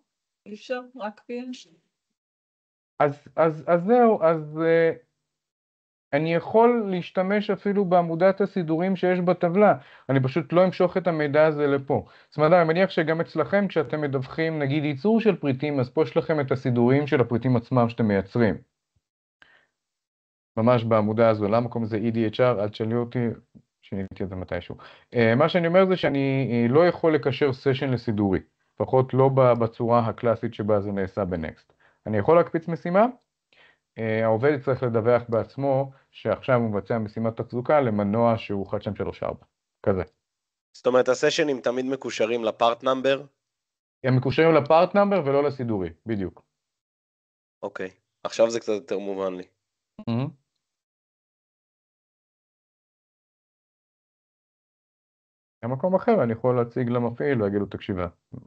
אי אפשר? רק PN? אז זהו, אני יכול להשתמש אפילו בעמודת הסידורים שיש בטבלה, אני פשוט לא אמשוך את המידע הזה לפה. זאת אומרת, אני מניח שגם אצלכם כשאתם מדווחים נגיד ייצור של פריטים, אז פה יש לכם את הסידורים של הפריטים עצמם שאתם מייצרים. ממש בעמודה הזו, למה קוראים לזה EDHR? אל תשאלו אותי, שיניתי את זה מתישהו. מה שאני אומר זה שאני לא יכול לקשר סשן לסידורי, לפחות לא בצורה הקלאסית שבה זה נעשה בנקסט. אני יכול להקפיץ משימה, העובד צריך לדווח בעצמו שעכשיו הוא מבצע משימת תחזוקה למנוע שהוא 1, 2, 3, 4, כזה. זאת אומרת, הסשנים תמיד מקושרים לפארט נאמבר? הם מקושרים לפארט נאמבר ולא לסידורי, בדיוק. אוקיי, עכשיו זה קצת יותר מובן לי. במקום אחר אני יכול להציג למפעיל ולהגיד לו, תקשיב,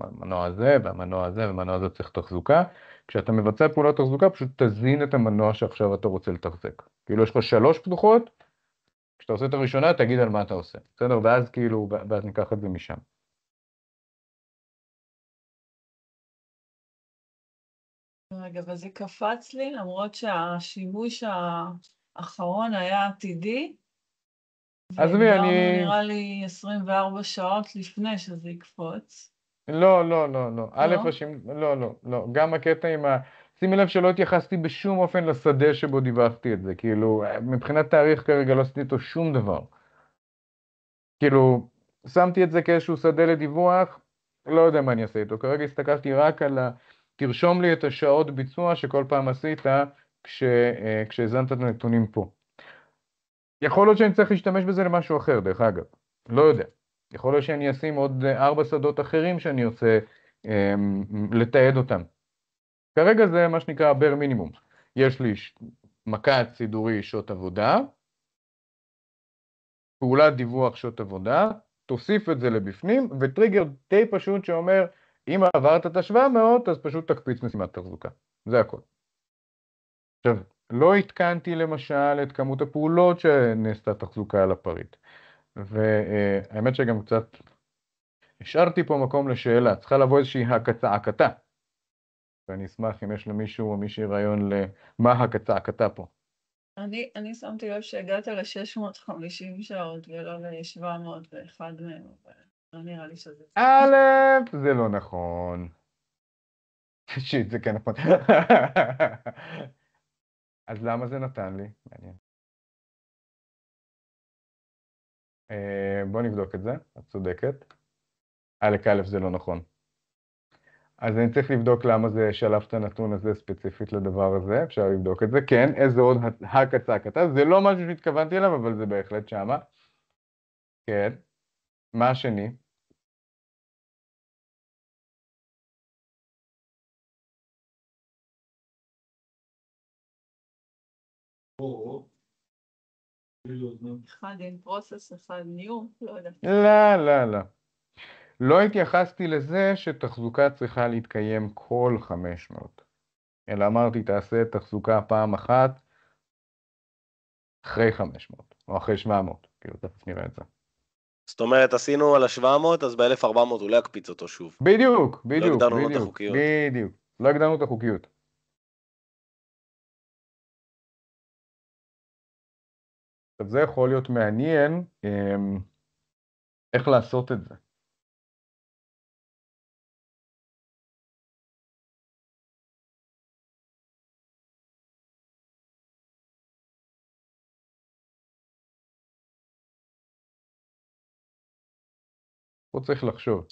המנוע הזה והמנוע הזה והמנוע הזה צריך תחזוקה. כשאתה מבצע פעולת תחזוקה, פשוט תזין את המנוע שעכשיו אתה רוצה לתחזק. כאילו יש לך 3 פתוחות, כשאתה עושה את הראשונה, תגיד על מה אתה עושה. בסדר? ואז כאילו, ואז ניקח את זה משם. רגע, וזה קפץ לי, למרות שהשימוש האחרון היה עתידי, עזבי, והגדרנו נראה לי 24 שעות לפני שזה יקפוץ. לא, לא, לא, לא. א', לא? לא, לא, לא. גם הקטע עם שימי לב שלא התייחסתי בשום אופן לשדה שבו דיווחתי את זה. כאילו, מבחינת תאריך כרגע לא עשיתי איתו שום דבר. כאילו, שמתי את זה כאיזשהו שדה לדיווח, לא יודע מה אני אעשה איתו. כרגע הסתכלתי רק על תרשום לי את השעות ביצוע שכל פעם עשית כשהזנת את הנתונים פה. יכול להיות שאני צריך להשתמש בזה למשהו אחר, דרך אגב. לא יודע. יכול להיות שאני אשים עוד 4 שדות אחרים שאני רוצה לתעד אותם. כרגע זה מה שנקרא bare minimum. יש לי מכת סידורי שעות עבודה, פעולת דיווח שעות עבודה, תוסיף את זה לבפנים, וטריגר די פשוט שאומר, אם עברת את ה-700, אז פשוט תקפיץ משימת תחזוקה. זה הכל. עכשיו, לא התקנתי למשל את כמות הפעולות שנעשתה תחזוקה על הפריט. והאמת שגם קצת השארתי פה מקום לשאלה, צריכה לבוא איזושהי הקצעקתה. ואני אשמח אם יש למישהו או מישהי רעיון למה הקצעקתה פה. אני שמתי לב שהגעת ל-650 שעות ולא ל-701 מהם, אבל לא נראה לי שזה... א', זה לא נכון. שיט, זה כן נכון. אז למה זה נתן לי? מעניין. בוא נבדוק את זה, את צודקת. א', זה לא נכון. אז אני צריך לבדוק למה זה שלף את הנתון הזה ספציפית לדבר הזה, אפשר לבדוק את זה. כן, איזה עוד הקצעקתה, זה לא משהו שהתכוונתי אליו, אבל זה בהחלט שמה. כן. מה השני? אחד עם פרוסס, אחד ניו, לא יודעת. לא, לא, לא. לא התייחסתי לזה שתחזוקה צריכה להתקיים כל 500, אלא אמרתי תעשה תחזוקה פעם אחת אחרי 500, או אחרי 700, כאילו תכף נראה את זה. זאת אומרת, עשינו על ה-700, אז ב-1400 הוא לא יקפיץ אותו שוב. בדיוק, לא בדיוק, הגדרנו לו את בדיוק, החוקיות. בדיוק. לא הגדרנו את החוקיות. עכשיו זה יכול להיות מעניין איך לעשות את זה. פה צריך לחשוב.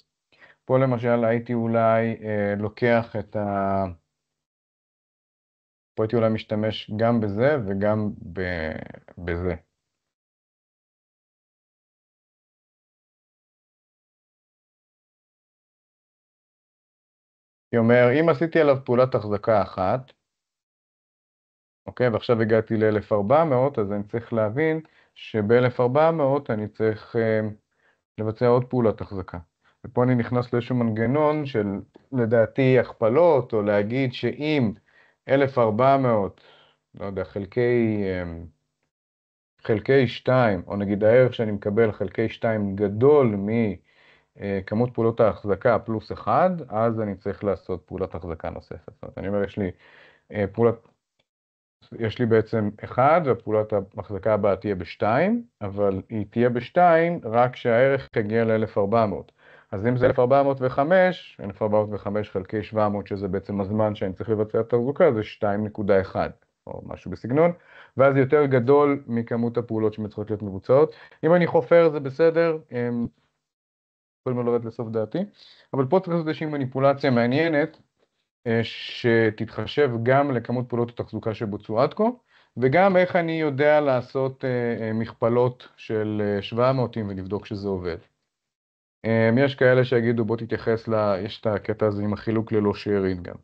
פה למשל הייתי אולי לוקח את פה הייתי אולי משתמש גם בזה וגם בזה. היא אומר, אם עשיתי עליו פעולת החזקה אחת, אוקיי, ועכשיו הגעתי ל-1400, אז אני צריך להבין שב-1400 אני צריך לבצע עוד פעולת החזקה. ופה אני נכנס לאיזשהו מנגנון של, לדעתי, הכפלות, או להגיד שאם 1400, לא יודע, חלקי 2, או נגיד הערך שאני מקבל חלקי 2 גדול מכמות פעולות ההחזקה פלוס 1, אז אני צריך לעשות פעולת החזקה נוספת. זאת אומרת, אני אומר, יש לי בעצם 1, והפעולת ההחזקה הבאה תהיה ב-2, אבל היא תהיה ב-2 רק כשהערך יגיע ל-1400. אז אם זה 1405 חלקי 700, שזה בעצם הזמן שאני צריך לבצע את התחזוקה, זה 2.1, או משהו בסגנון, ואז יותר גדול מכמות הפעולות שצריכות להיות מבוצעות. אם אני חופר זה בסדר, יכולים לרדת לסוף דעתי, אבל פה צריך לעשות איזושהי מניפולציה מעניינת, שתתחשב גם לכמות פעולות התחזוקה שבוצעו עד כה, וגם איך אני יודע לעשות מכפלות של 700 ולבדוק שזה עובד. יש כאלה שיגידו בוא תתייחס יש את הקטע הזה עם החילוק ללא שארית גם.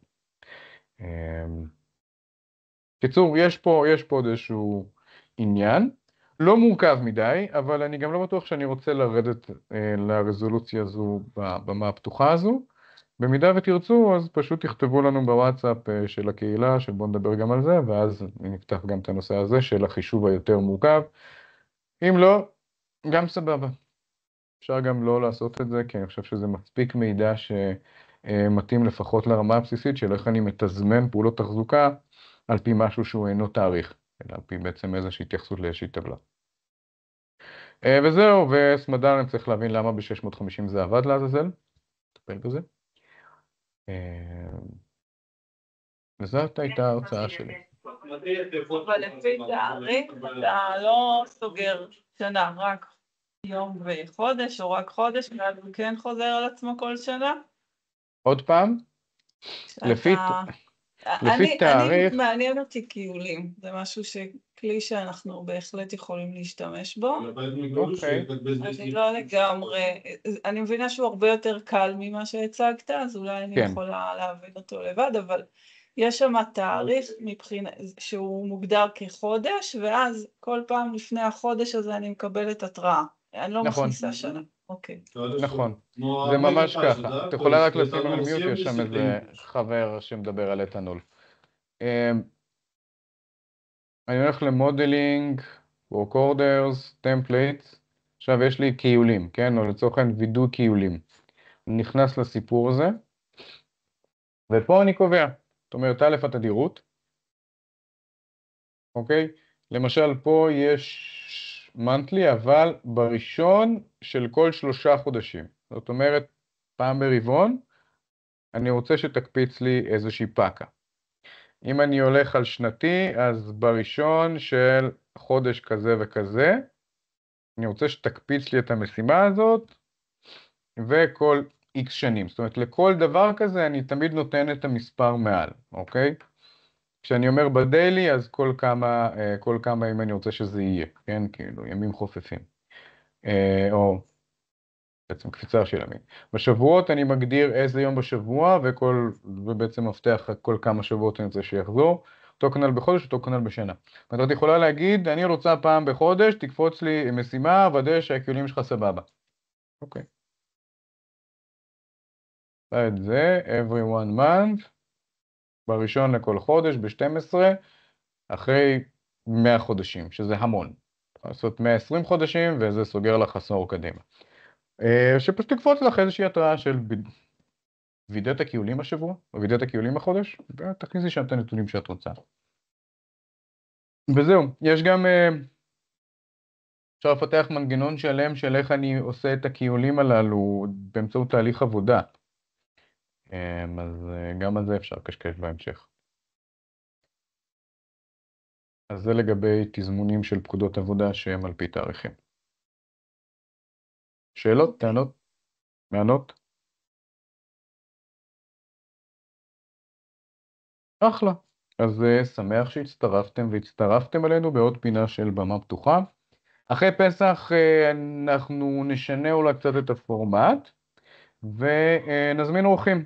קיצור, יש פה עוד איזשהו עניין, לא מורכב מדי, אבל אני גם לא בטוח שאני רוצה לרדת לרזולוציה הזו במה הפתוחה הזו. במידה ותרצו, אז פשוט תכתבו לנו בוואטסאפ של הקהילה, שבואו נדבר גם על זה, ואז נפתח גם את הנושא הזה של החישוב היותר מורכב. אם לא, גם סבבה. אפשר גם לא לעשות את זה, כי אני חושב שזה מספיק מידע שמתאים לפחות לרמה הבסיסית של איך אני מתזמן פעולות תחזוקה על פי משהו שהוא אינו תאריך, אלא על פי בעצם איזושהי התייחסות לאיזושהי טבלה. וזהו, וסמדר אני צריך להבין למה ב-650 זה עבד לעזאזל. נטפל בזה. וזאת הייתה ההרצאה שלי. אבל לפי תאריך אתה לא סוגר שנה, רק יום וחודש, או רק חודש, ואז הוא כן חוזר על עצמו כל שנה? עוד פעם? לפי תאריך... מעניין אותי קיולים, זה משהו כלי שאנחנו בהחלט יכולים להשתמש בו. אוקיי. אני לא לגמרי, אני מבינה שהוא הרבה יותר קל ממה שהצגת, אז אולי אני יכולה להבין אותו לבד, אבל יש שם תאריך שהוא מוגדר כחודש, ואז כל פעם לפני החודש הזה אני מקבלת התראה. אני לא מכניסה שנה. אוקיי. נכון, זה ממש ככה. את יכולה רק לשים על מיוט, יש שם איזה חבר שמדבר על אתנול. אני הולך למודלינג, work orders, templates, עכשיו יש לי קיולים, כן? או לצורך העניין וידוא קיולים. אני נכנס לסיפור הזה, ופה אני קובע. זאת אומרת, א' התדירות, אוקיי? למשל, פה יש monthly, אבל בראשון של כל 3 חודשים. זאת אומרת, פעם ברבעון, אני רוצה שתקפיץ לי איזושהי פאקה. אם אני הולך על שנתי, אז בראשון של חודש כזה וכזה, אני רוצה שתקפיץ לי את המשימה הזאת, וכל X שנים. זאת אומרת, לכל דבר כזה אני תמיד נותן את המספר מעל, אוקיי? כשאני אומר בדיילי, אז כל כמה אם אני רוצה שזה יהיה, כן? כאילו, ימים חופפים. או בעצם קפיצה של ימים. בשבועות אני מגדיר איזה יום בשבוע, ובעצם מפתח כל כמה שבועות אני רוצה שיחזור. אותו כנל בחודש, אותו כנל בשנה. זאת יכולה להגיד, אני רוצה פעם בחודש, תקפוץ לי משימה, ודא שהקיולים שלך סבבה. אוקיי. את זה, every one month, בראשון לכל חודש, ב-12, אחרי 100 חודשים, שזה המון. לעשות 120 חודשים, וזה סוגר לך עשור קדימה. שפשוט תקפוץ לך איזושהי התראה של וידאת הקיולים השבוע, או וידאת הקיולים החודש, ותכניסי שם את הנתונים שאת רוצה. וזהו, יש גם, אפשר לפתח מנגנון שלם של איך אני עושה את הקיולים הללו באמצעות תהליך עבודה. אז גם על זה אפשר קשקש בהמשך. אז זה לגבי תזמונים של פקודות עבודה שהם על פי תאריכים. שאלות, טענות, מענות? אחלה. אז שמח שהצטרפתם והצטרפתם אלינו בעוד פינה של במה פתוחה. אחרי פסח אנחנו נשנה אולי קצת את הפורמט ונזמין אורחים.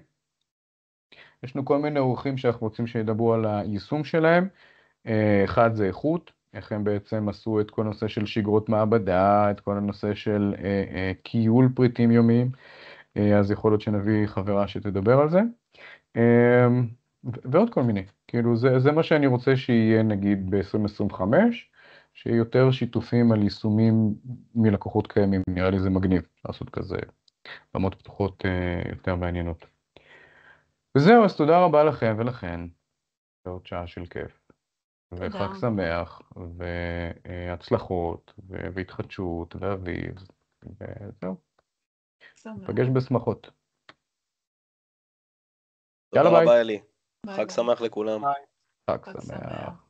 יש לנו כל מיני אורחים שאנחנו רוצים שידברו על היישום שלהם. אחד זה איכות, איך הם בעצם עשו את כל הנושא של שגרות מעבדה, את כל הנושא של קיול פריטים יומיים, אז יכול להיות שנביא חברה שתדבר על זה. ועוד כל מיני, כאילו זה מה שאני רוצה שיהיה נגיד ב-2025, שיהיה יותר שיתופים על יישומים מלקוחות קיימים, נראה לי זה מגניב לעשות כזה במות פתוחות יותר מעניינות. וזהו, אז תודה רבה לכם ולכן, ועוד שעה של כיף, וחג שמח, והצלחות, והתחדשות, ואביב, וזהו, נפגש בשמחות. תודה יאללה ביי. רבה אלי, חג שמח לכולם. חג שמח.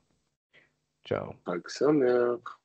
צ'או. חג שמח.